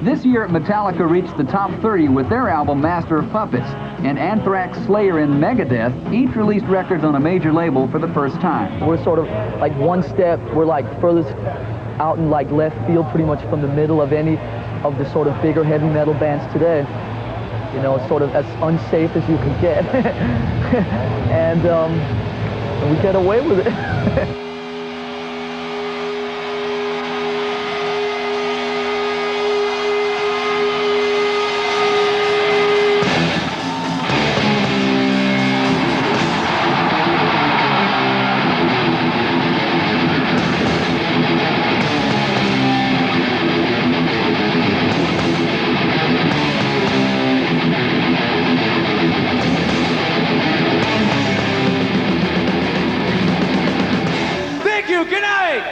This year, Metallica reached the top 30 with their album Master of Puppets, and Anthrax, Slayer, and Megadeth each released records on a major label for the first time. We're sort of like one step, we're like furthest out in like left field pretty much from the middle of any of the sort of bigger heavy metal bands today. You know, sort of as unsafe as you can get. and we get away with it. Good night!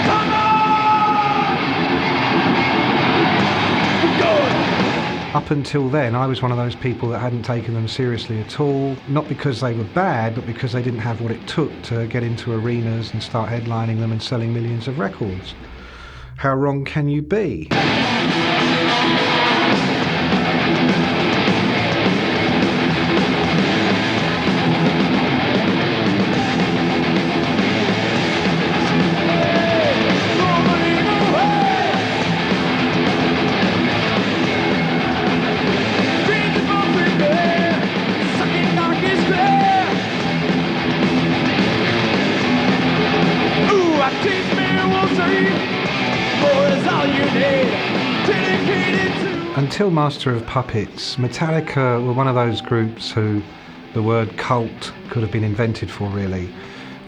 Come on! Up until then, I was one of those people that hadn't taken them seriously at all, not because they were bad, but because they didn't have what it took to get into arenas and start headlining them and selling millions of records. How wrong can you be? Until Master of Puppets, Metallica were one of those groups who the word cult could have been invented for, really.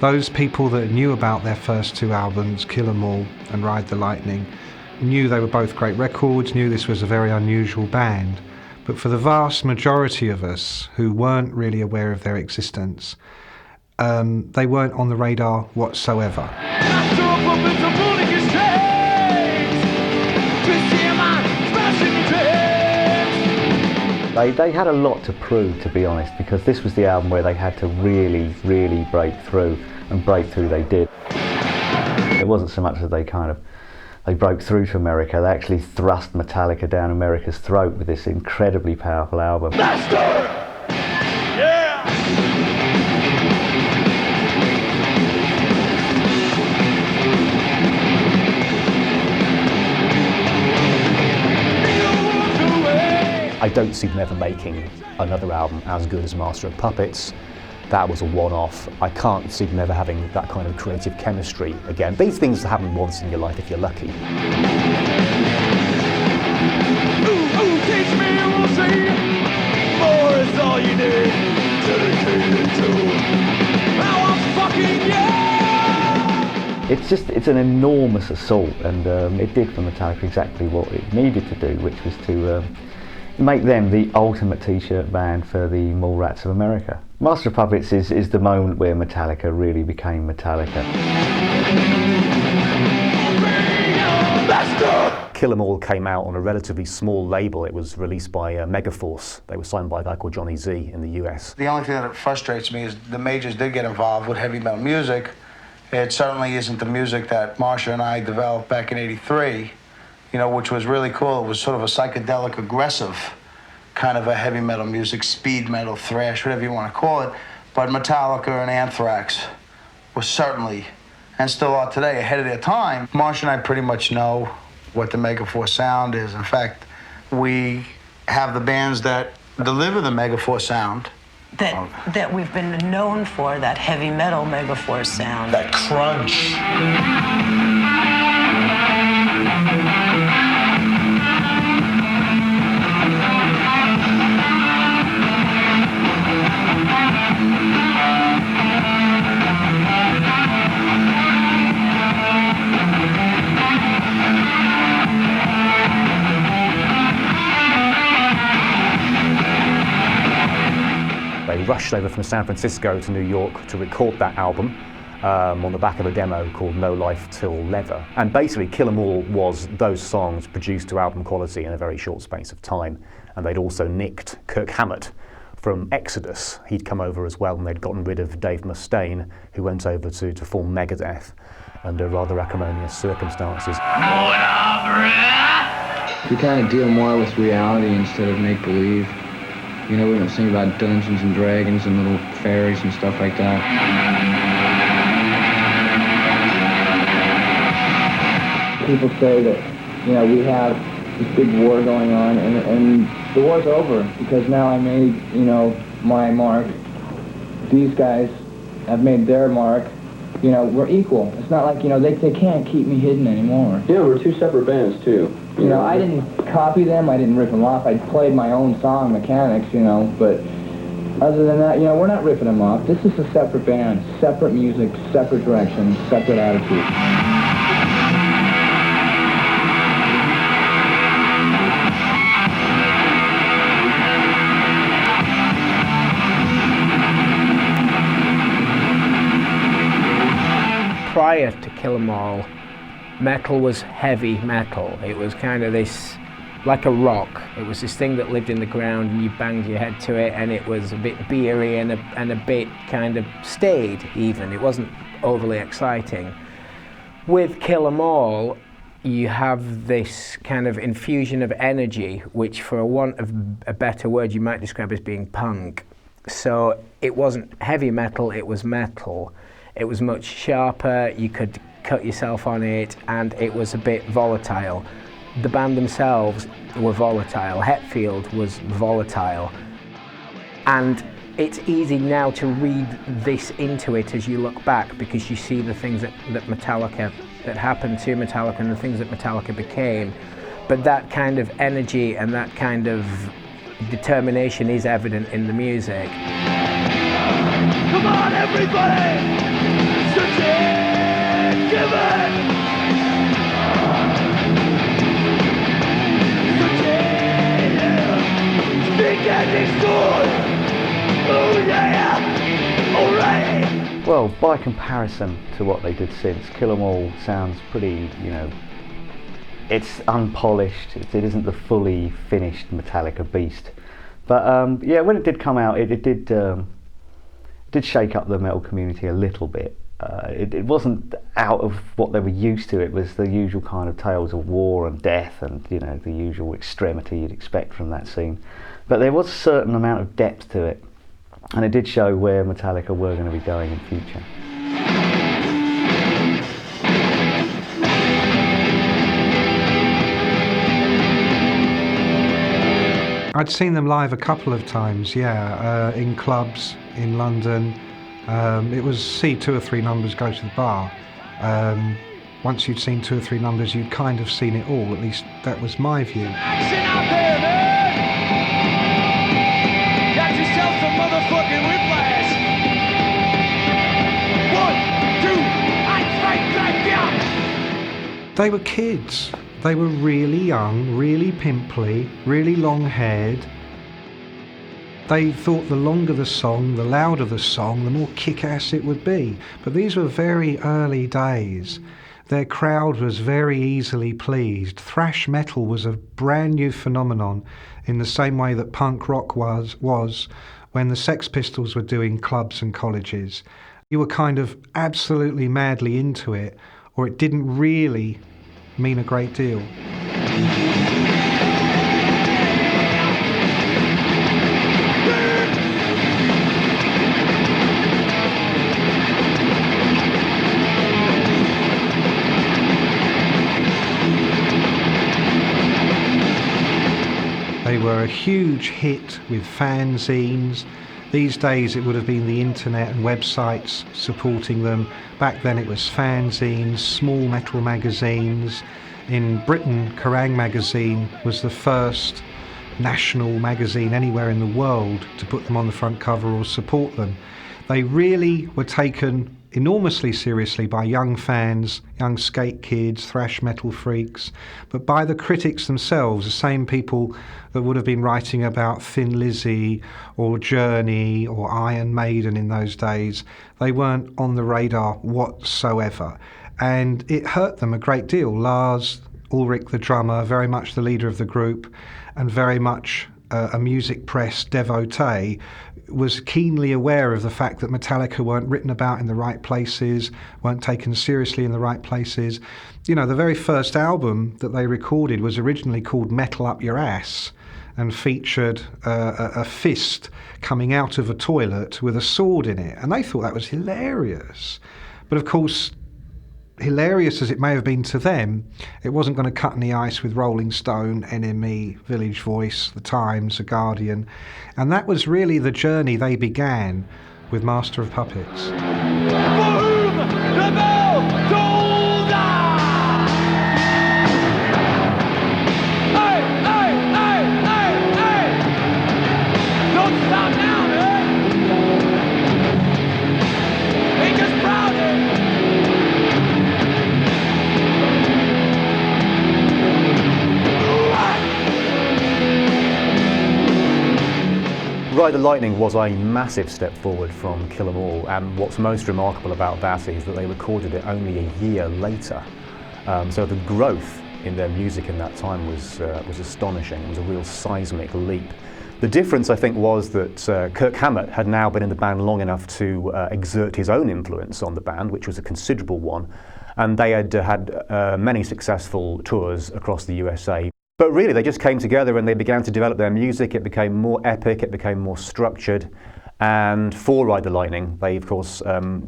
Those people that knew about their first two albums, Kill 'Em All and Ride the Lightning, knew they were both great records, knew this was a very unusual band. But for the vast majority of us who weren't really aware of their existence, they weren't on the radar whatsoever. They had a lot to prove, to be honest, because this was the album where they had to really, really break through, and break through they did. It wasn't so much that they broke through to America, they actually thrust Metallica down America's throat with this incredibly powerful album. Master! Yeah! I don't see them ever making another album as good as Master of Puppets. That was a one-off. I can't see them ever having that kind of creative chemistry again. These things happen once in your life if you're lucky. Ooh, ooh, teach me, we'll see. More is all you need. Dedicated to how I'm fucking yeah! It's an enormous assault, and it did for Metallica exactly what it needed to do, which was to make them the ultimate t-shirt band for the Mallrats of America. Master of Puppets is the moment where Metallica really became Metallica. Kill 'Em All came out on a relatively small label. It was released by Megaforce. They were signed by a guy called Johnny Z in the US. The only thing that frustrates me is the majors did get involved with heavy metal music. It certainly isn't the music that Marsha and I developed back in '83. You know, which was really cool. It was sort of a psychedelic, aggressive kind of a heavy metal music, speed metal, thrash, whatever you want to call it. But Metallica and Anthrax were certainly, and still are today, ahead of their time. Marsha and I pretty much know what the Megaforce sound is. In fact, we have the bands that deliver the Megaforce sound. That we've been known for, that heavy metal Megaforce sound. That crunch. They rushed over from San Francisco to New York to record that album on the back of a demo called No Life Till Leather. And basically Kill 'Em All was those songs produced to album quality in a very short space of time. And they'd also nicked Kirk Hammett from Exodus. He'd come over as well, and they'd gotten rid of Dave Mustaine, who went over to form Megadeth under rather acrimonious circumstances. We kind of deal more with reality instead of make-believe. You know, we don't sing about Dungeons and Dragons and little fairies and stuff like that. People say that, you know, we have this big war going on, and the war's over because now I made, you know, my mark. These guys have made their mark. You know, we're equal. It's not like, you know, they can't keep me hidden anymore. Yeah, we're two separate bands, too. You know, I didn't copy them, I didn't rip them off. I played my own song mechanics, you know, but other than that, you know, we're not ripping them off. This is a separate band, separate music, separate direction, separate attitude. Prior to Kill 'Em All, metal was heavy metal. It was kind of this, like a rock. It was this thing that lived in the ground and you banged your head to it, and it was a bit beery and a bit kind of staid even. It wasn't overly exciting. With Kill 'Em All, you have this kind of infusion of energy, which for a want of a better word you might describe as being punk. So it wasn't heavy metal, it was metal. It was much sharper, you could cut yourself on it, and it was a bit volatile. The band themselves were volatile. Hetfield was volatile. And it's easy now to read this into it as you look back, because you see the things that Metallica, that happened to Metallica and the things that Metallica became. But that kind of energy and that kind of determination is evident in the music. Come on, everybody! Give it! Oh yeah! Alright! Well, by comparison to what they did since, Kill 'Em All sounds pretty, you know, it's unpolished, it isn't the fully finished Metallica beast. But yeah, when it did come out, it did shake up the metal community a little bit. It wasn't out of what they were used to. It was the usual kind of tales of war and death and, you know, the usual extremity you'd expect from that scene. But there was a certain amount of depth to it, and it did show where Metallica were going to be going in future. I'd seen them live a couple of times, yeah, in clubs in London. It was see 2 or 3 numbers, go to the bar. Once you'd seen 2 or 3 numbers, you'd kind of seen it all. At least that was my view. Action out there, man! Got yourself some motherfucking whiplash! 1, 2, I strike, They were kids. They were really young, really pimply, really long-haired. They thought the longer the song, the louder the song, the more kick-ass it would be. But these were very early days. Their crowd was very easily pleased. Thrash metal was a brand new phenomenon in the same way that punk rock was when the Sex Pistols were doing clubs and colleges. You were kind of absolutely madly into it, or it didn't really mean a great deal. They were a huge hit with fanzines. These days it would have been the internet and websites supporting them. Back then it was fanzines, small metal magazines. In Britain, Kerrang! Magazine was the first national magazine anywhere in the world to put them on the front cover or support them. They really were taken enormously seriously by young fans, young skate kids, thrash metal freaks, but by the critics themselves, the same people that would have been writing about Thin Lizzy or Journey or Iron Maiden in those days. They weren't on the radar whatsoever, and it hurt them a great deal. Lars Ulrich, the drummer, very much the leader of the group and very much a music press devotee, was keenly aware of the fact that Metallica weren't written about in the right places, weren't taken seriously in the right places. You know, the very first album that they recorded was originally called Metal Up Your Ass and featured a fist coming out of a toilet with a sword in it. And they thought that was hilarious. But of course, hilarious as it may have been to them, it wasn't going to cut any ice with Rolling Stone, NME, Village Voice, The Times, The Guardian. And that was really the journey they began with Master of Puppets. For whom the bell tolls! Hey, hey, hey, hey, hey! Don't stop now, man! Ain't just proud, Ride the Lightning was a massive step forward from Kill 'Em All, and what's most remarkable about that is that they recorded it only a year later. So the growth in their music in that time was astonishing. It was a real seismic leap. The difference, I think, was that Kirk Hammett had now been in the band long enough to exert his own influence on the band, which was a considerable one, and they had had many successful tours across the USA. But really, they just came together and they began to develop their music. It became more epic, it became more structured. And for Ride the Lightning, they, of course,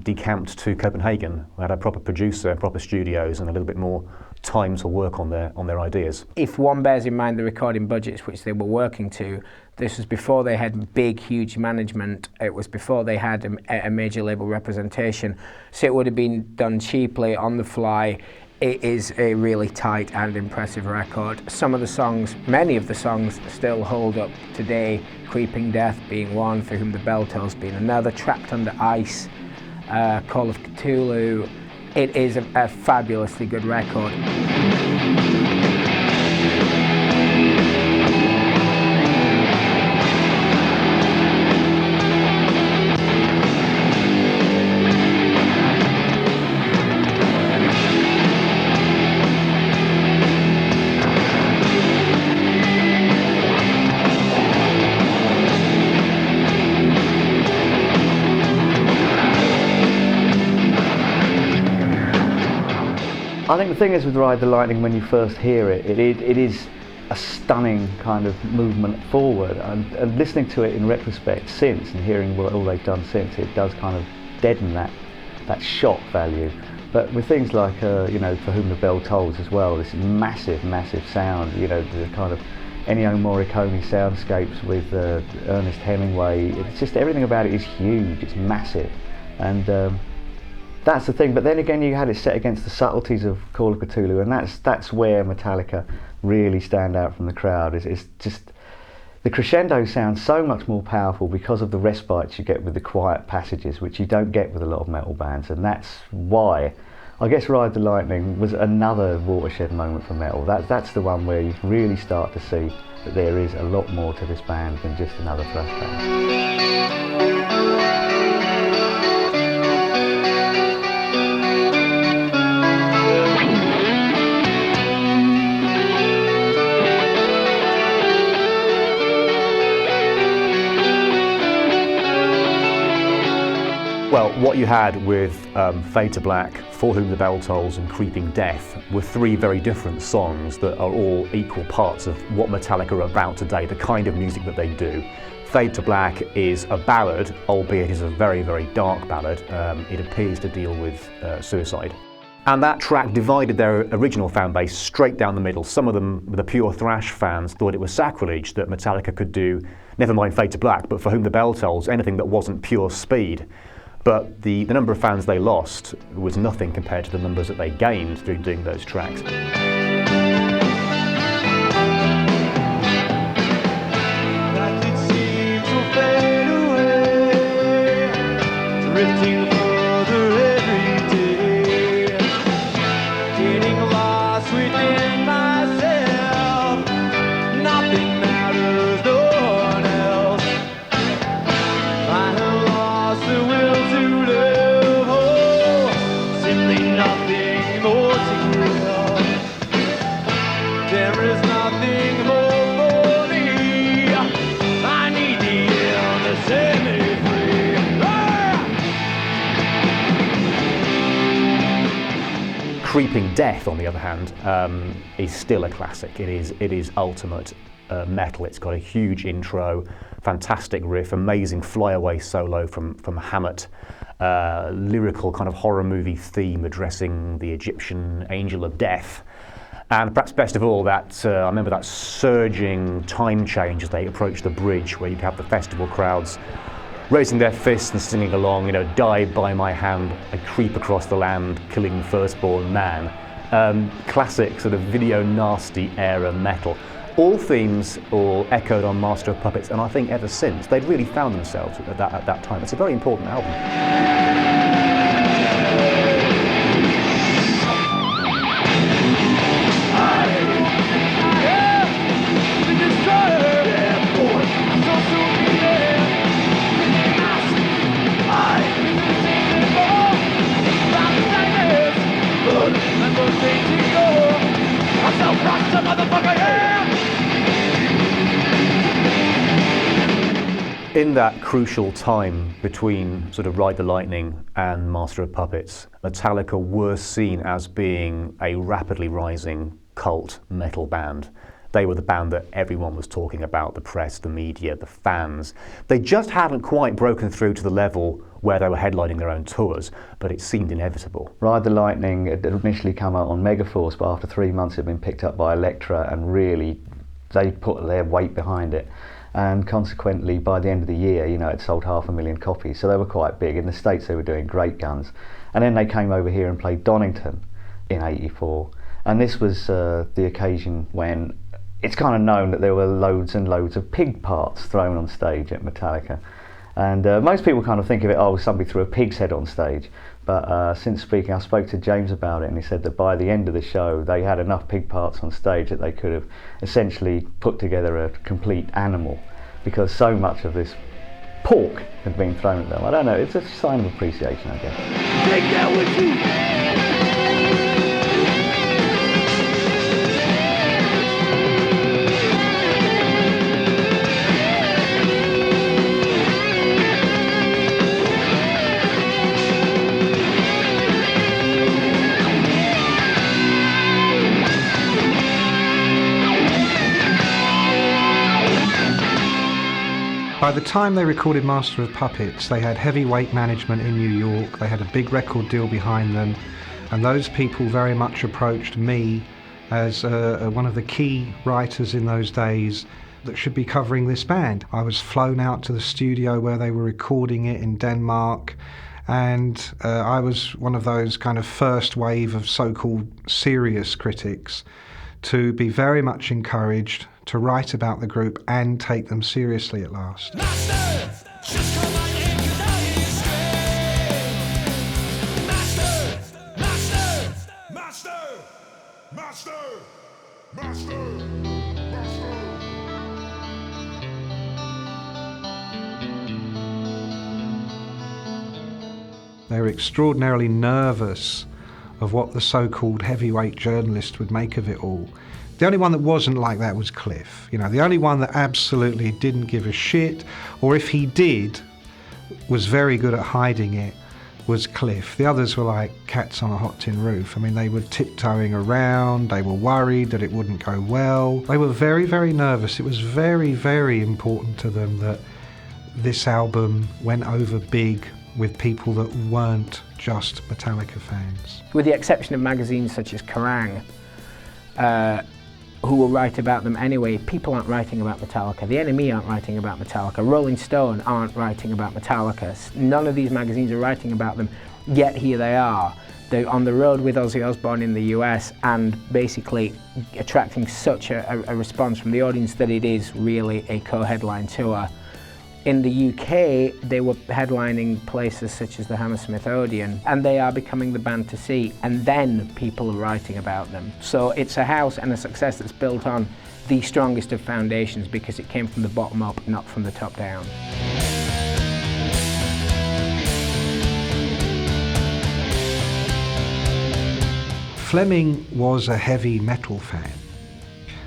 decamped to Copenhagen. They had a proper producer, proper studios, and a little bit more time to work on their ideas. If one bears in mind the recording budgets which they were working to, this was before they had big, huge management. It was before they had a major label representation. So it would have been done cheaply, on the fly. It is a really tight and impressive record. Some of the songs, many of the songs still hold up today. Creeping Death being one, For Whom the Bell Tolls being another, Trapped Under Ice, Call of Cthulhu. It is a fabulously good record. I think the thing is with Ride the Lightning, when you first hear it, it is a stunning kind of movement forward, and listening to it in retrospect since and hearing what all they've done since, it does kind of deaden that shock value. But with things like you know, For Whom the Bell Tolls as well, this massive sound, you know, the kind of Ennio Morricone soundscapes with Ernest Hemingway, it's just everything about it is huge, it's massive, and that's the thing. But then again, you had it set against the subtleties of Call of Cthulhu, and that's where Metallica really stand out from the crowd. It's just the crescendo sounds so much more powerful because of the respites you get with the quiet passages, which you don't get with a lot of metal bands, and that's why I guess Ride the Lightning was another watershed moment for metal. That's the one where you really start to see that there is a lot more to this band than just another thrash band. Well, what you had with Fade to Black, For Whom the Bell Tolls and Creeping Death were three very different songs that are all equal parts of what Metallica are about today, the kind of music that they do. Fade to Black is a ballad, albeit it is a very, very dark ballad. It appears to deal with suicide. And that track divided their original fan base straight down the middle. Some of them, the pure thrash fans, thought it was sacrilege that Metallica could do, never mind Fade to Black, but For Whom the Bell Tolls, anything that wasn't pure speed. But the number of fans they lost was nothing compared to the numbers that they gained through doing those tracks. Creeping Death, on the other hand, is still a classic. It is ultimate metal. It's got a huge intro, fantastic riff, amazing flyaway solo from Hammett, lyrical kind of horror movie theme addressing the Egyptian angel of death. And perhaps best of all, that I remember that surging time change as they approached the bridge, where you'd have the festival crowds raising their fists and singing along, you know, "Die by my hand, I creep across the land, killing firstborn man." Classic sort of video nasty era metal. All themes all echoed on Master of Puppets, and I think ever since they'd really found themselves at that time. It's a very important album. In that crucial time between sort of Ride the Lightning and Master of Puppets, Metallica were seen as being a rapidly rising cult metal band. They were the band that everyone was talking about, the press, the media, the fans. They just hadn't quite broken through to the level where they were headlining their own tours, but it seemed inevitable. Ride the Lightning had initially come out on Megaforce, but after 3 months it had been picked up by Elektra, and really they put their weight behind it. And consequently, by the end of the year, you know, it sold 500,000 copies, so they were quite big. In the States they were doing great guns. And then they came over here and played Donington in '84. And this was the occasion when it's kind of known that there were loads and loads of pig parts thrown on stage at Metallica. And most people kind of think of it, oh, somebody threw a pig's head on stage. But since speaking, I spoke to James about it, and he said that by the end of the show, they had enough pig parts on stage that they could have essentially put together a complete animal, because so much of this pork had been thrown at them. I don't know, it's a sign of appreciation, I guess. Take that with you! By the time they recorded Master of Puppets, they had heavyweight management in New York, they had a big record deal behind them, and those people very much approached me as one of the key writers in those days that should be covering this band. I was flown out to the studio where they were recording it in Denmark, and I was one of those kind of first wave of so-called serious critics to be very much encouraged to write about the group and take them seriously at last. They were extraordinarily nervous of what the so-called heavyweight journalist would make of it all. The only one that wasn't like that was Cliff. You know, the only one that absolutely didn't give a shit, or if he did, was very good at hiding it, was Cliff. The others were like cats on a hot tin roof. I mean, they were tiptoeing around, they were worried that it wouldn't go well. They were very, very nervous. It was very, very important to them that this album went over big with people that weren't just Metallica fans. With the exception of magazines such as Kerrang, who will write about them anyway, people aren't writing about Metallica. The NME aren't writing about Metallica. Rolling Stone aren't writing about Metallica. None of these magazines are writing about them, yet here they are. They're on the road with Ozzy Osbourne in the US and basically attracting such a response from the audience that it is really a co-headline tour. In the UK, they were headlining places such as the Hammersmith Odeon, and they are becoming the band to see, and then people are writing about them. So it's a house and a success that's built on the strongest of foundations because it came from the bottom up, not from the top down. Fleming was a heavy metal fan.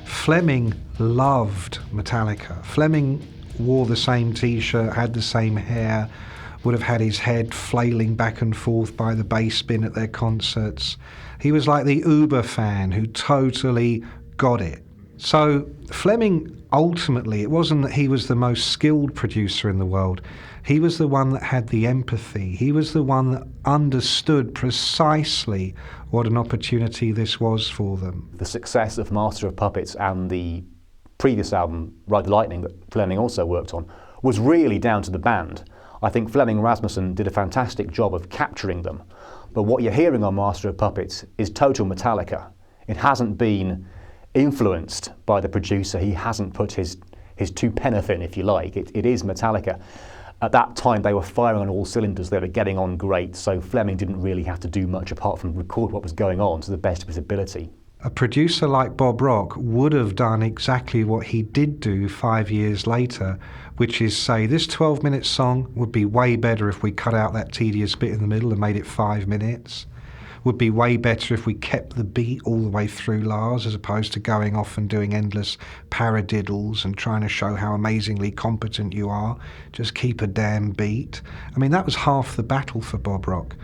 Fleming loved Metallica. Fleming wore the same t-shirt, had the same hair, would have had his head flailing back and forth by the bass bin at their concerts. He was like the Uber fan who totally got it. So Fleming, ultimately, it wasn't that he was the most skilled producer in the world. He was the one that had the empathy. He was the one that understood precisely what an opportunity this was for them. The success of Master of Puppets and the previous album, Ride the Lightning, that Fleming also worked on, was really down to the band. I think Fleming and Rasmussen did a fantastic job of capturing them. But what you're hearing on Master of Puppets is total Metallica. It hasn't been influenced by the producer. He hasn't put his two penneth in, if you like. It is Metallica. At that time, they were firing on all cylinders. They were getting on great, so Fleming didn't really have to do much apart from record what was going on to the best of his ability. A producer like Bob Rock would have done exactly what he did do 5 years later, which is say, this 12-minute song would be way better if we cut out that tedious bit in the middle and made it 5 minutes. Would be way better if we kept the beat all the way through, Lars, as opposed to going off and doing endless paradiddles and trying to show how amazingly competent you are. Just keep a damn beat. I mean, that was half the battle for Bob Rock.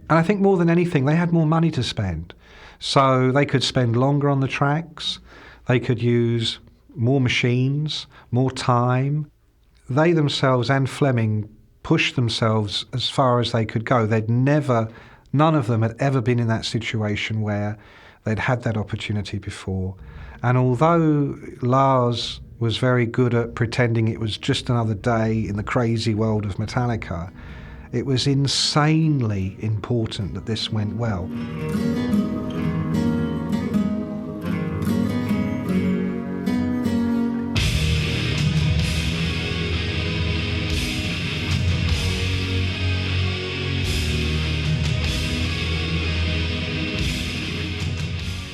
And I think more than anything, they had more money to spend. So they could spend longer on the tracks, they could use more machines, more time. They themselves and Fleming pushed themselves as far as they could go. None of them had ever been in that situation where they'd had that opportunity before. And although Lars was very good at pretending it was just another day in the crazy world of Metallica, it was insanely important that this went well.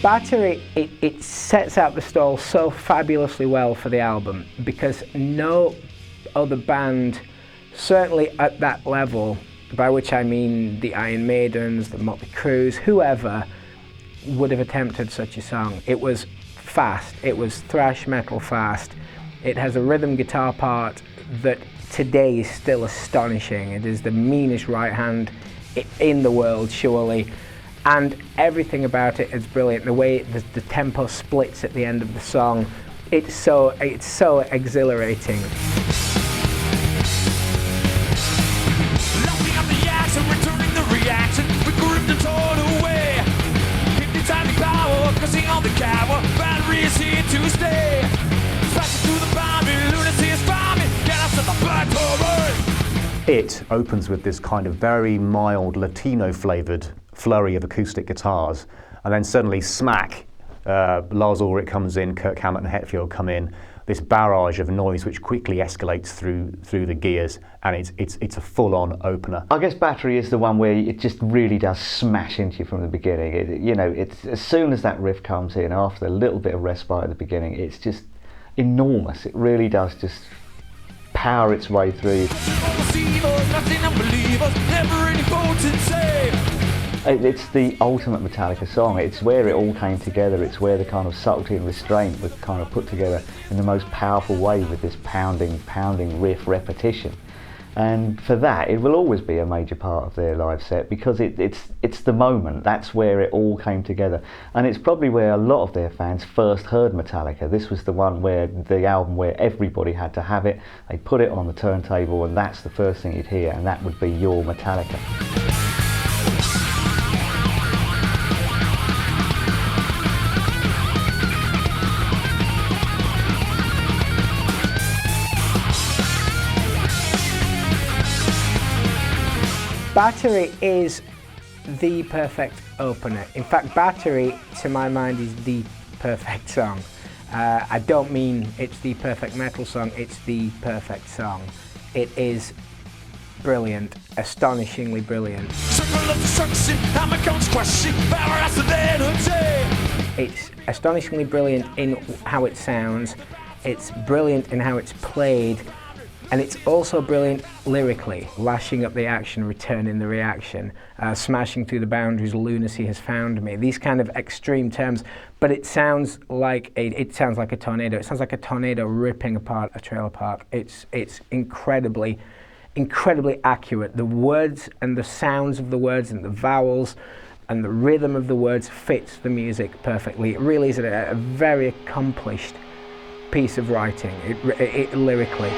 Battery, it sets out the stall so fabulously well for the album, because no other band, certainly at that level, by which I mean the Iron Maidens, the Motley Crues, whoever, would have attempted such a song. It was fast, it was thrash metal fast. It has a rhythm guitar part that today is still astonishing. It is the meanest right hand in the world, surely. And everything about it is brilliant. The way the tempo splits at the end of the song, it's so exhilarating. Laughing at the action, returning the reaction, we grip the total away. Hypnotizing power, causing all the cower, battery is here to stay. Flashing through the boundary, lunacy is farming, get us to the black horror. It opens with this kind of very mild Latino-flavoured flurry of acoustic guitars, and then suddenly smack, Lars Ulrich comes in, Kirk Hammett and Hetfield come in, this barrage of noise which quickly escalates through the gears, and it's a full-on opener. I guess Battery is the one where it just really does smash into you from the beginning. It's as soon as that riff comes in, after a little bit of respite at the beginning, it's just enormous. It really does just power its way through. It's the ultimate Metallica song. It's where it all came together. It's where the kind of subtlety and restraint was kind of put together in the most powerful way with this pounding riff repetition. And for that, it will always be a major part of their live set, because it's the moment. That's where it all came together. And it's probably where a lot of their fans first heard Metallica. This was the album where everybody had to have it. They put it on the turntable, and that's the first thing you'd hear, and that would be your Metallica. Battery is the perfect opener. In fact, Battery, to my mind, is the perfect song. I don't mean it's the perfect metal song, it's the perfect song. It is brilliant, astonishingly brilliant. It's astonishingly brilliant in how it sounds, it's brilliant in how it's played, and it's also brilliant lyrically, lashing up the action, returning the reaction, smashing through the boundaries, lunacy has found me. These kind of extreme terms, but it sounds like a tornado. It sounds like a tornado ripping apart a trailer park. It's incredibly incredibly accurate. The words and the sounds of the words and the vowels and the rhythm of the words fits the music perfectly. It really is a very accomplished piece of writing, it lyrically.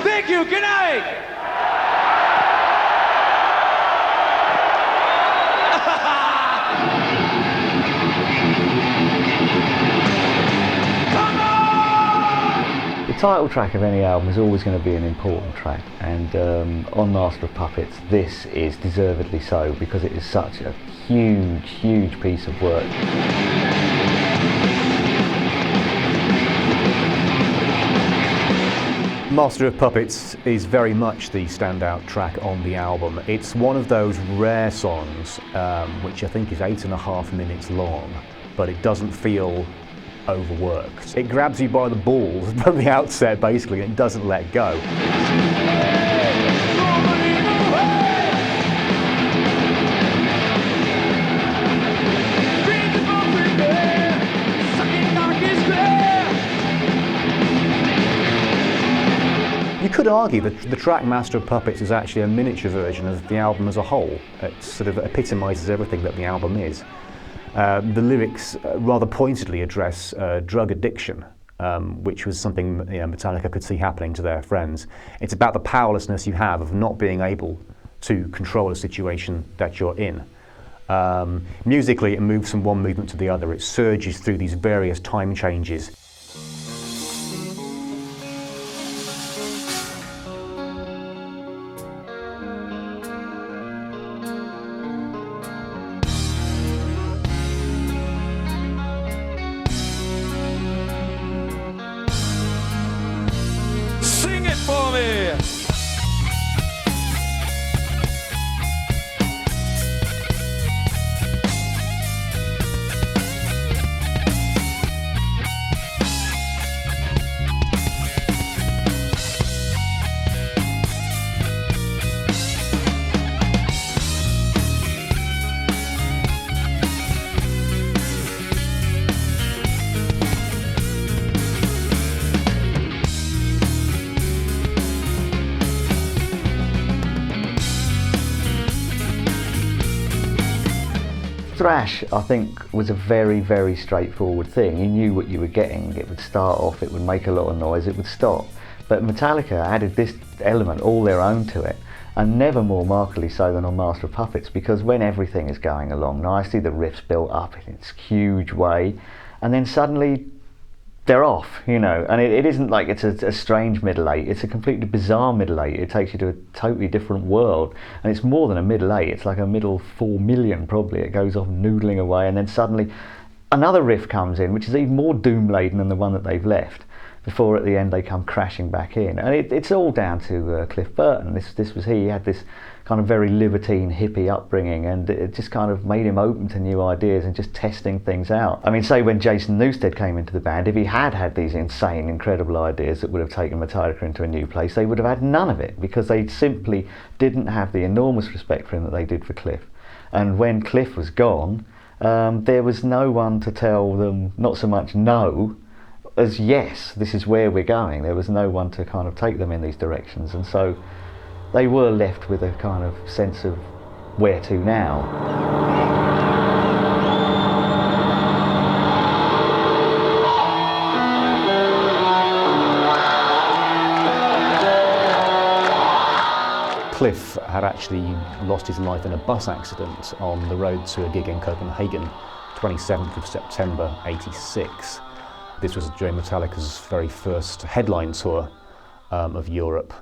Thank you, good night! The title track of any album is always going to be an important track, and on Master of Puppets this is deservedly so, because it is such a huge piece of work. Master of Puppets is very much the standout track on the album. It's one of those rare songs which I think is 8.5 minutes long, but it doesn't feel overworked. It grabs you by the balls from the outset basically, and it doesn't let go. You could argue that the track Master of Puppets is actually a miniature version of the album as a whole. It sort of epitomises everything that the album is. The lyrics rather pointedly address drug addiction, which was something Metallica could see happening to their friends. It's about the powerlessness you have of not being able to control a situation that you're in. Musically, it moves from one movement to the other. It surges through these various time changes. Sing it for me! Thrash, I think, was a very straightforward thing. You knew what you were getting. It would start off, it would make a lot of noise, it would stop. But Metallica added this element all their own to it, and never more markedly so than on Master of Puppets, because when everything is going along nicely, the riffs built up in its huge way, and then suddenly they're off, and it isn't like it's a strange middle eight, it's a completely bizarre middle eight. It takes you to a totally different world, and it's more than a middle eight, it's like a middle 4 million probably. It goes off noodling away, and then suddenly another riff comes in, which is even more doom-laden than the one that they've left, before at the end they come crashing back in. And it's all down to Cliff Burton. This was he had this kind of very libertine hippie upbringing, and it just kind of made him open to new ideas and just testing things out. I mean, say when Jason Newsted came into the band, if he had these insane, incredible ideas that would have taken Metallica into a new place, they would have had none of it, because they simply didn't have the enormous respect for him that they did for Cliff. And when Cliff was gone, there was no one to tell them not so much no as yes, this is where we're going. There was no one to kind of take them in these directions, and so they were left with a kind of sense of where to now. Cliff had actually lost his life in a bus accident on the road to a gig in Copenhagen, 27th of September '86. This was during Metallica's very first headline tour of Europe.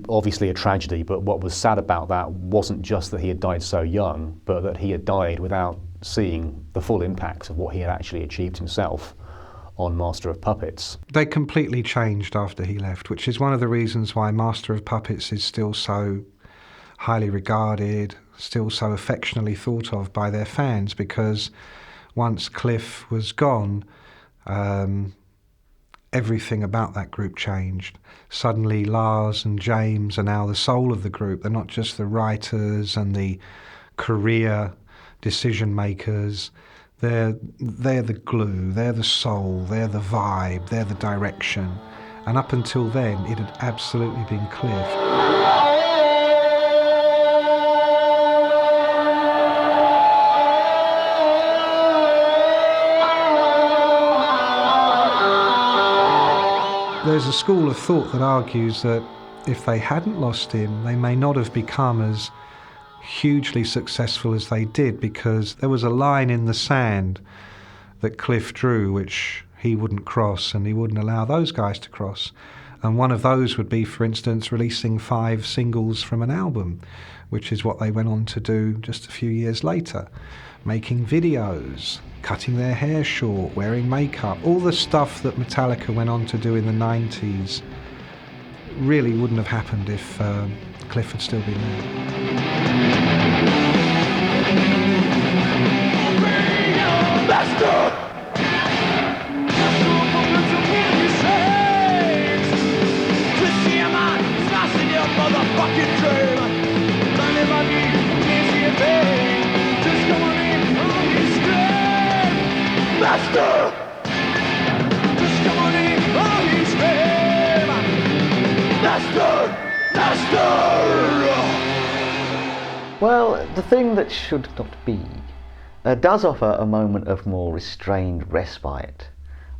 Obviously a tragedy, but what was sad about that wasn't just that he had died so young, but that he had died without seeing the full impact of what he had actually achieved himself on Master of Puppets. They completely changed after he left, which is one of the reasons why Master of Puppets is still so highly regarded, still so affectionately thought of by their fans, because once Cliff was gone, everything about that group changed. Suddenly Lars and James are now the soul of the group. They're not just the writers and the career decision makers. They're the glue, they're the soul, they're the vibe, they're the direction. And up until then, it had absolutely been Cliff. There's a school of thought that argues that if they hadn't lost him, they may not have become as hugely successful as they did, because there was a line in the sand that Cliff drew which he wouldn't cross, and he wouldn't allow those guys to cross. And one of those would be, for instance, releasing 5 singles from an album, which is what they went on to do just a few years later. Making videos, cutting their hair short, wearing makeup, all the stuff that Metallica went on to do in the 90s really wouldn't have happened if Cliff had still been there. Well, the thing that should not be does offer a moment of more restrained respite,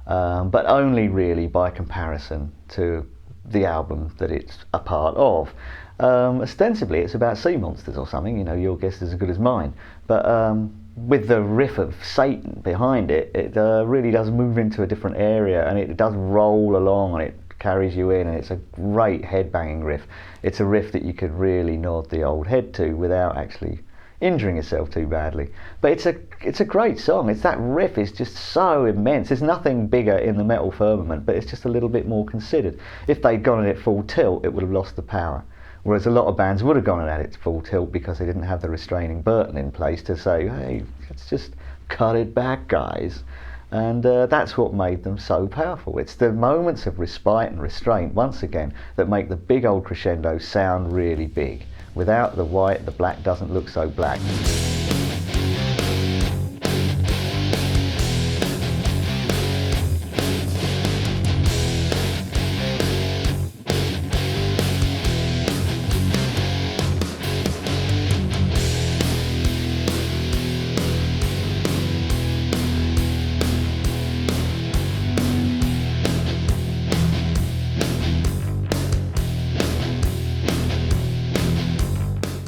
but only really by comparison to the album that it's a part of. Ostensibly it's about sea monsters or something, you know, your guess is as good as mine, but with the riff of Satan behind it, it really does move into a different area, and it does roll along, and it carries you in, and it's a great head-banging riff. It's a riff that you could really nod the old head to without actually injuring yourself too badly. But it's a great song. It's that riff is just so immense. There's nothing bigger in the metal firmament, but it's just a little bit more considered. If they'd gone at it full tilt, it would have lost the power. Whereas a lot of bands would have gone at it full tilt because they didn't have the restraining Burton in place to say, hey, let's just cut it back, guys. And that's what made them so powerful. It's the moments of respite and restraint, once again, that make the big old crescendo sound really big. Without the white, the black doesn't look so black.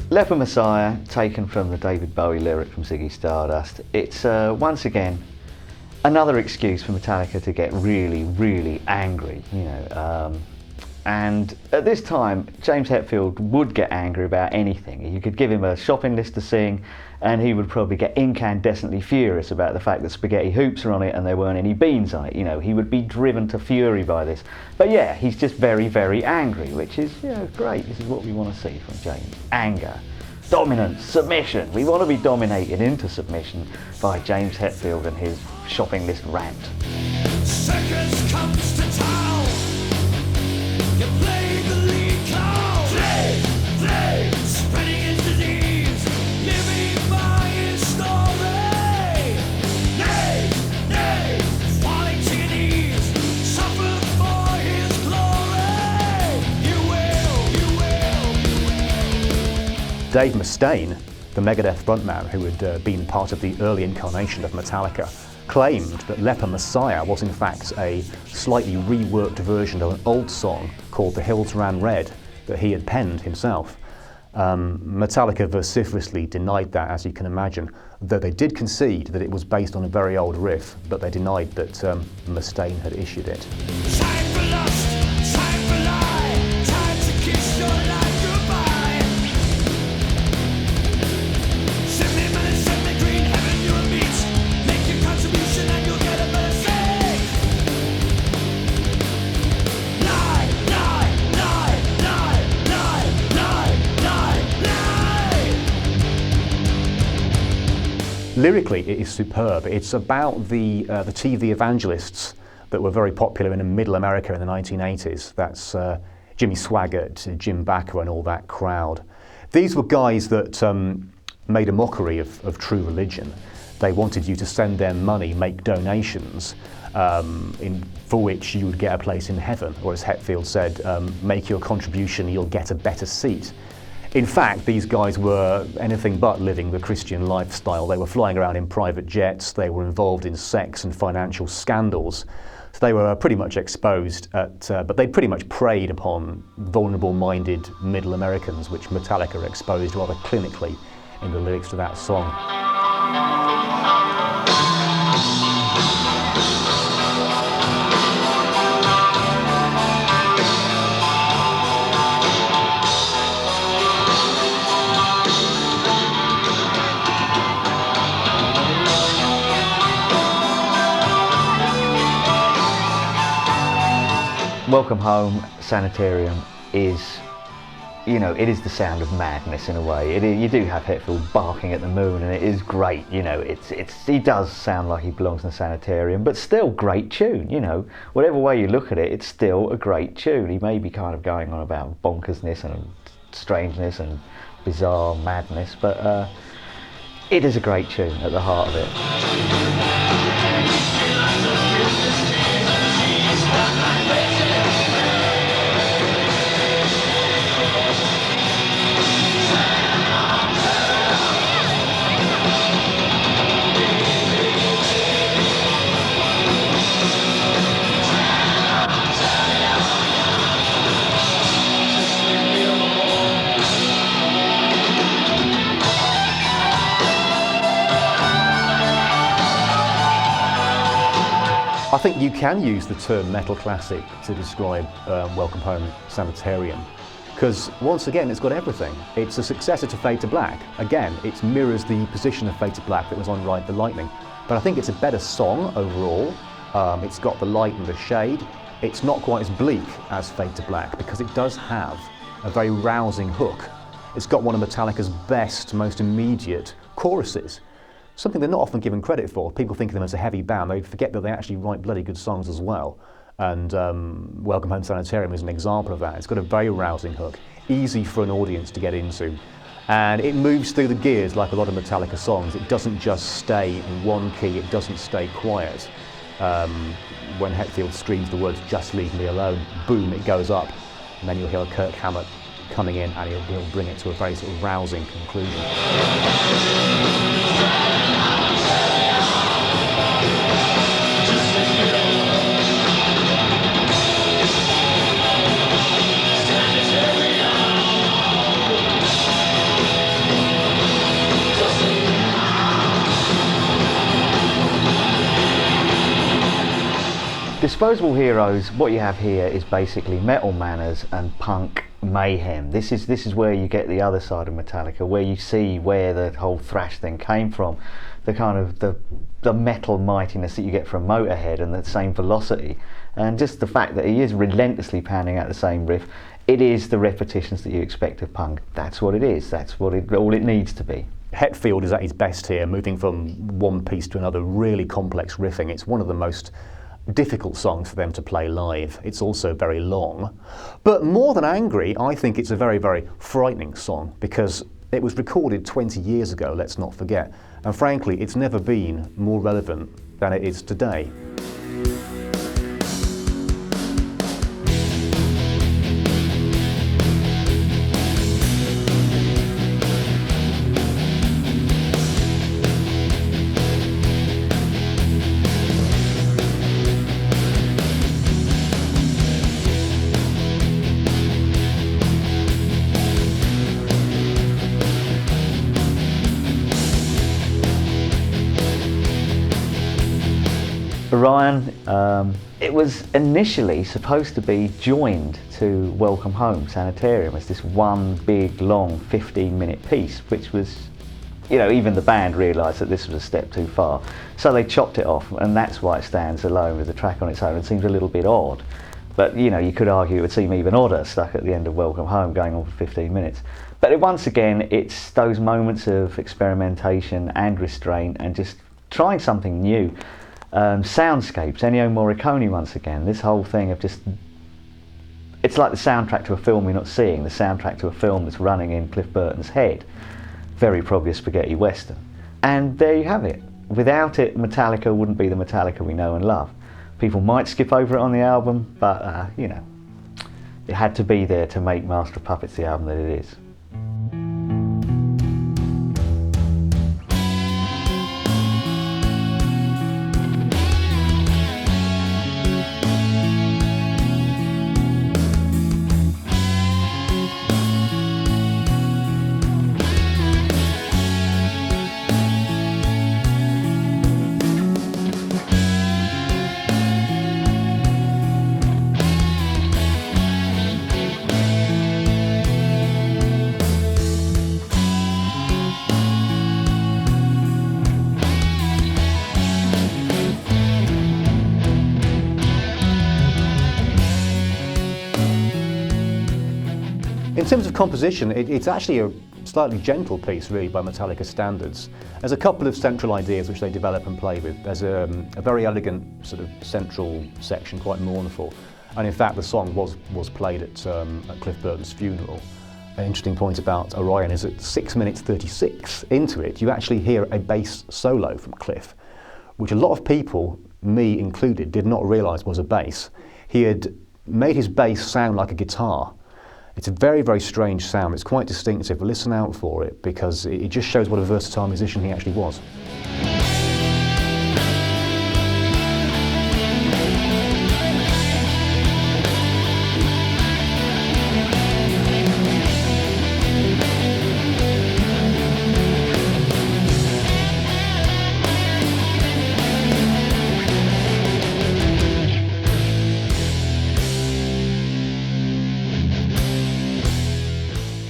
Leper Messiah, taken from the David Bowie lyric from Ziggy Stardust. It's once again another excuse for Metallica to get really, really angry, you know. And at this time, James Hetfield would get angry about anything. You could give him a shopping list to sing, and he would probably get incandescently furious about the fact that spaghetti hoops are on it and there weren't any beans on it. You know, he would be driven to fury by this. But yeah, he's just very, very angry, which is, you know, great. This is what we want to see from James. Anger, dominance, submission. We want to be dominated into submission by James Hetfield and his shopping list rant. Circus comes to town. You play the lead clown. Play, spreading his disease, living by his story. Nay, falling to your knees, suffer for his glory. You will. Dave Mustaine, the Megadeth frontman who had been part of the early incarnation of Metallica, claimed that Leper Messiah was in fact a slightly reworked version of an old song called The Hills Ran Red that he had penned himself. Metallica vociferously denied that, as you can imagine, though they did concede that it was based on a very old riff, but they denied that Mustaine had issued it. Time for lust, time for lie, time to kiss your life goodbye. Send me money, send me green, heaven you will meet. Make your contribution and you'll get a mercy. Lie, lie, lie, lie, lie, lie, lie, lie. Lyrically, it is superb. It's about the TV evangelists that were very popular in Middle America in the 1980s. That's Jimmy Swaggart, Jim Bakker, and all that crowd. These were guys that made a mockery of true religion. They wanted you to send them money, make donations, for which you would get a place in heaven, or as Hetfield said, make your contribution, you'll get a better seat. In fact, these guys were anything but living the Christian lifestyle. They were flying around in private jets, they were involved in sex and financial scandals. So they were pretty much exposed but they pretty much preyed upon vulnerable-minded middle Americans, which Metallica exposed rather clinically in the lyrics to that song. Welcome Home Sanitarium is, you know, it is the sound of madness in a way. You do have Hetfield barking at the moon, and it is great, you know. He does sound like he belongs in the sanitarium, but still great tune, you know. Whatever way you look at it, it's still a great tune. He may be kind of going on about bonkersness and strangeness and bizarre madness, but it is a great tune at the heart of it. I think you can use the term metal classic to describe Welcome Home Sanitarium, because once again it's got everything. It's a successor to Fade to Black. Again, it mirrors the position of Fade to Black that was on Ride the Lightning, but I think it's a better song overall. It's got the light and the shade. It's not quite as bleak as Fade to Black because it does have a very rousing hook. It's got one of Metallica's best, most immediate choruses. Something they're not often given credit for. People think of them as a heavy band. They forget that they actually write bloody good songs as well. And Welcome Home Sanitarium is an example of that. It's got a very rousing hook, easy for an audience to get into. And it moves through the gears like a lot of Metallica songs. It doesn't just stay in one key, it doesn't stay quiet. When Hetfield screams the words, "Just leave me alone," boom, it goes up. And then you'll hear Kirk Hammett coming in and he'll bring it to a very sort of rousing conclusion. Disposable Heroes, what you have here is basically metal manners and punk mayhem. This is where you get the other side of Metallica, where you see where the whole thrash thing came from, the kind of the metal mightiness that you get from Motorhead and the same velocity, and just the fact that he is relentlessly pounding out the same riff. It is the repetitions that you expect of punk. That's what it is. That's what all it needs to be. Hetfield is at his best here, moving from one piece to another, really complex riffing. It's one of the most difficult songs for them to play live. It's also very long. But more than angry, I think it's a very, very frightening song because it was recorded 20 years ago, let's not forget. And frankly, it's never been more relevant than it is today. Orion, it was initially supposed to be joined to Welcome Home Sanitarium as this one big long 15-minute piece, which was, you know, even the band realised that this was a step too far. So they chopped it off, and that's why it stands alone with the track on its own. It seems a little bit odd. But, you know, you could argue it would seem even odder stuck at the end of Welcome Home going on for 15 minutes. But once again, it's those moments of experimentation and restraint and just trying something new. Soundscapes, Ennio Morricone once again, this whole thing of just, it's like the soundtrack to a film you're not seeing, the soundtrack to a film that's running in Cliff Burton's head. Very probably a spaghetti western. And there you have it. Without it, Metallica wouldn't be the Metallica we know and love. People might skip over it on the album, but you know, it had to be there to make Master of Puppets the album that it is. In terms of composition, it's actually a slightly gentle piece, really, by Metallica standards. There's a couple of central ideas which they develop and play with. There's a very elegant sort of central section, quite mournful, and in fact the song was played at Cliff Burton's funeral. An interesting point about Orion is at 6 minutes 36 into it, you actually hear a bass solo from Cliff, which a lot of people, me included, did not realise was a bass. He had made his bass sound like a guitar. It's a very, very strange sound. It's quite distinctive. Listen out for it because it just shows what a versatile musician he actually was.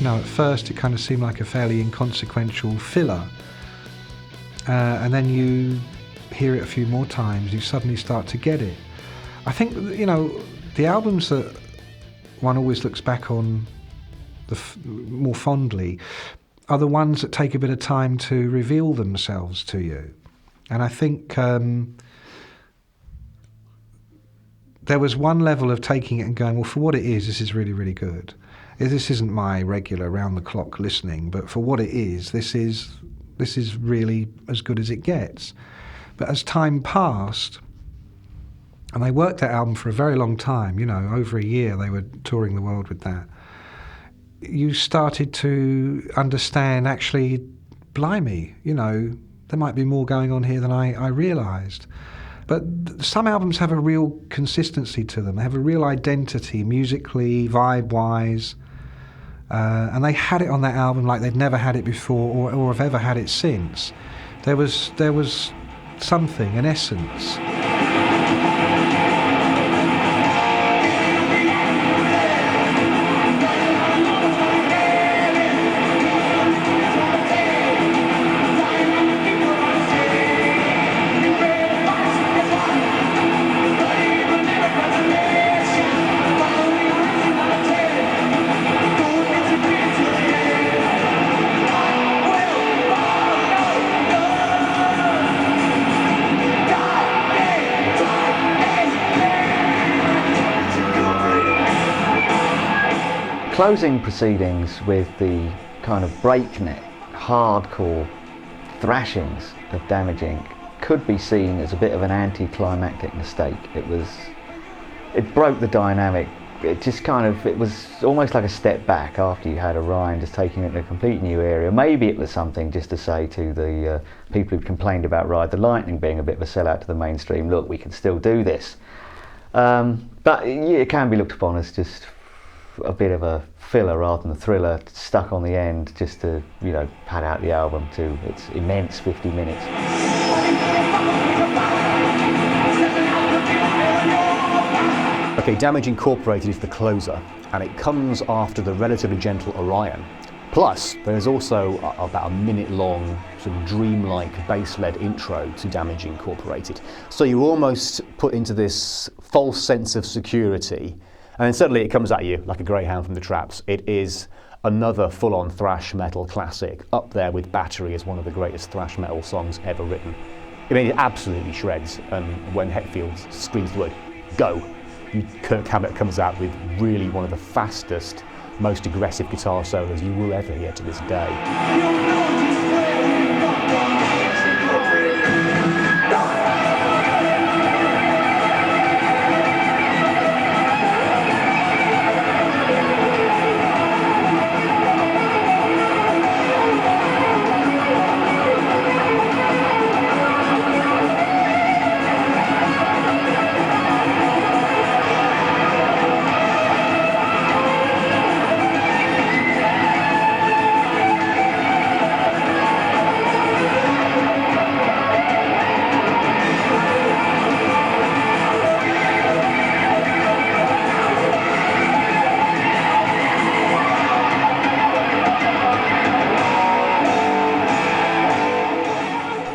At first it kind of seemed like a fairly inconsequential filler, and then you hear it a few more times, you suddenly start to get it. I think, you know, the albums that one always looks back on more fondly are the ones that take a bit of time to reveal themselves to you. And I think there was one level of taking it and going, well, for what it is, this is really, really good. This isn't my regular round-the-clock listening, but for what it is, this is really as good as it gets. But as time passed, and they worked that album for a very long time, you know, over a year they were touring the world with that, you started to understand, actually, blimey, you know, there might be more going on here than I realised. But some albums have a real consistency to them. They have a real identity, musically, vibe-wise. And they had it on that album like they'd never had it before or have ever had it since. There was something, an essence. Closing proceedings with the kind of breakneck, hardcore thrashings of Damage Inc. could be seen as a bit of an anticlimactic mistake. It broke the dynamic. It was almost like a step back after you had Orion just taking it in a complete new area. Maybe it was something just to say to the people who complained about Ride the Lightning being a bit of a sellout to the mainstream, look, we can still do this. But it can be looked upon as just a bit of a filler rather than a thriller stuck on the end just to, you know, pad out the album to its immense 50 minutes. Okay, Damage Incorporated is the closer, and it comes after the relatively gentle Orion. Plus, there's also about a minute-long, sort of dreamlike bass-led intro to Damage Incorporated. So you're almost put into this false sense of security, and then suddenly it comes at you like a greyhound from the traps. It is another full-on thrash metal classic, up there with Battery as one of the greatest thrash metal songs ever written. I mean, it absolutely shreds, and when Hetfield screams the word "go," Kirk Hammett comes out with really one of the fastest, most aggressive guitar solos you will ever hear to this day.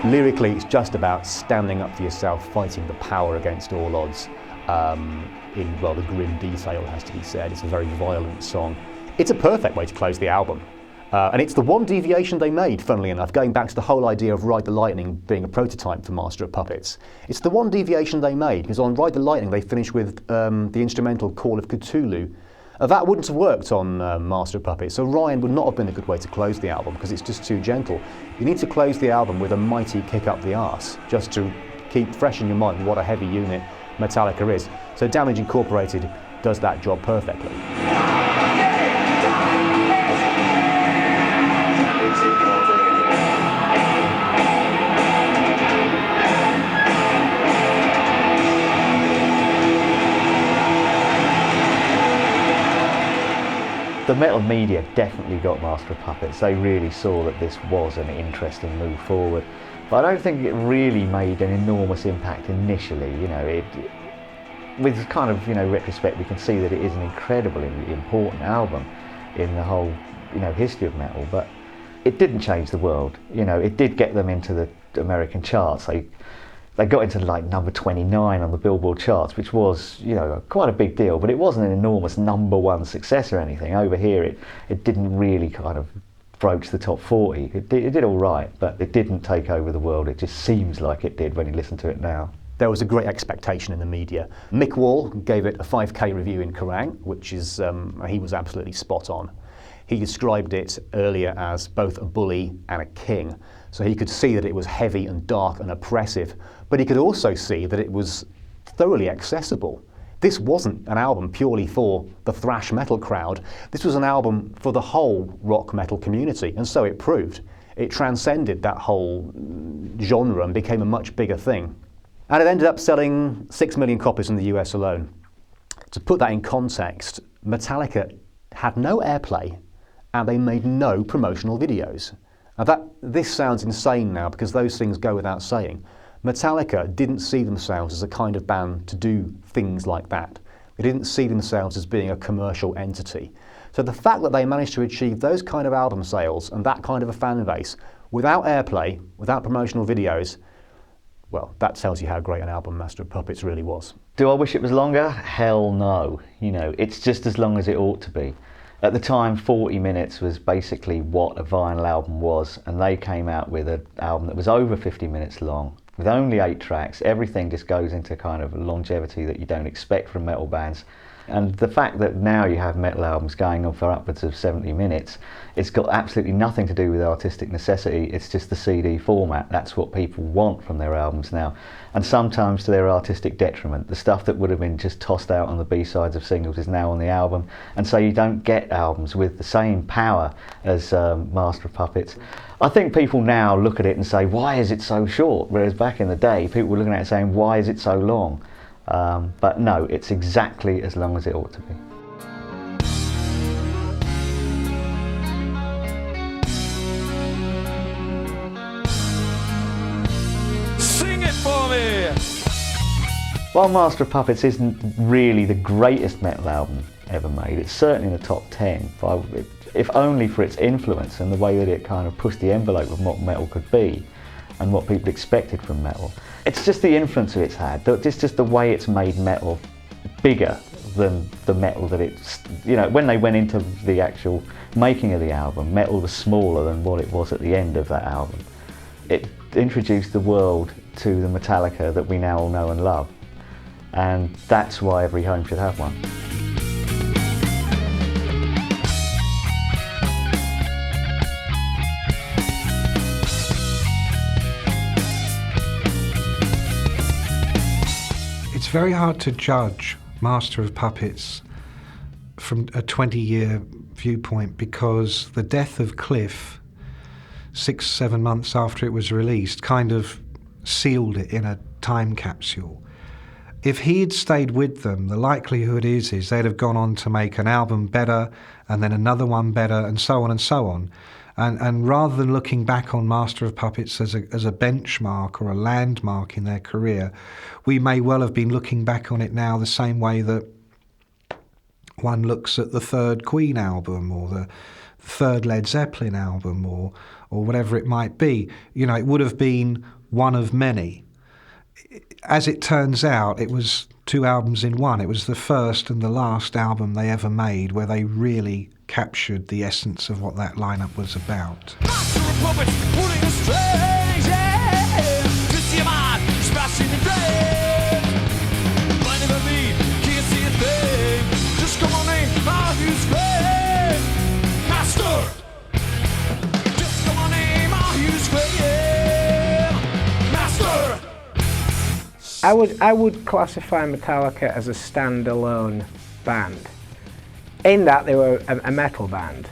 Lyrically, it's just about standing up for yourself, fighting the power against all odds. In rather grim detail, has to be said. It's a very violent song. It's a perfect way to close the album. And it's the one deviation they made, funnily enough, going back to the whole idea of Ride the Lightning being a prototype for Master of Puppets. It's the one deviation they made, because on Ride the Lightning they finished with the instrumental Call of Cthulhu. That wouldn't have worked on Master of Puppets, so Ryan would not have been a good way to close the album, because it's just too gentle. You need to close the album with a mighty kick up the arse, just to keep fresh in your mind what a heavy unit Metallica is. So Damage Incorporated does that job perfectly. The metal media definitely got Master of Puppets. They really saw that this was an interesting move forward. But I don't think it really made an enormous impact initially. You know, with kind of, retrospect, we can see that it is an incredibly important album in the whole, history of metal. But it didn't change the world. It did get them into the American charts. They got into like number 29 on the Billboard charts, which was, quite a big deal, but it wasn't an enormous #1 success or anything. Over here, it didn't really kind of broach the top 40. It did all right, but it didn't take over the world. It just seems like it did when you listen to it now. There was a great expectation in the media. Mick Wall gave it a 5K review in Kerrang, which is, he was absolutely spot on. He described it earlier as both a bully and a king. So he could see that it was heavy and dark and oppressive, but he could also see that it was thoroughly accessible. This wasn't an album purely for the thrash metal crowd. This was an album for the whole rock metal community, and so it proved. It transcended that whole genre and became a much bigger thing. And it ended up selling 6 million copies in the US alone. To put that in context, Metallica had no airplay and they made no promotional videos. Now this sounds insane now because those things go without saying. Metallica didn't see themselves as a kind of band to do things like that. They didn't see themselves as being a commercial entity. So the fact that they managed to achieve those kind of album sales and that kind of a fan base without airplay, without promotional videos, well, that tells you how great an album Master of Puppets really was. Do I wish it was longer? Hell no. It's just as long as it ought to be. At the time, 40 minutes was basically what a vinyl album was, and they came out with an album that was over 50 minutes long, with only 8 tracks. Everything just goes into kind of longevity that you don't expect from metal bands. And the fact that now you have metal albums going on for upwards of 70 minutes, it's got absolutely nothing to do with artistic necessity. It's just the CD format. That's what people want from their albums now. And sometimes to their artistic detriment. The stuff that would have been just tossed out on the B-sides of singles is now on the album. And so you don't get albums with the same power as Master of Puppets. I think people now look at it and say, why is it so short? Whereas back in the day, people were looking at it saying, why is it so long? But no, it's exactly as long as it ought to be. Sing it for me! While Master of Puppets isn't really the greatest metal album ever made, it's certainly in the top 10, if only for its influence and the way that it kind of pushed the envelope of what metal could be and what people expected from metal. It's just the influence that it's had, it's just the way it's made metal bigger than the metal that it's, you know, when they went into the actual making of the album, metal was smaller than what it was at the end of that album. It introduced the world to the Metallica that we now all know and love, and that's why every home should have one. It's very hard to judge Master of Puppets from a 20-year viewpoint, because the death of Cliff 6-7 months after it was released kind of sealed it in a time capsule. If he had stayed with them, the likelihood is they'd have gone on to make an album better, and then another one better, and so on and so on. And rather than looking back on Master of Puppets as a benchmark or a landmark in their career, we may well have been looking back on it now the same way that one looks at the third Queen album or the third Led Zeppelin album or whatever it might be. You know, it would have been one of many. As it turns out, it was 2 albums in one. It was the first and the last album they ever made where they really captured the essence of what that lineup was about. I would classify Metallica as a standalone band, in that they were a metal band.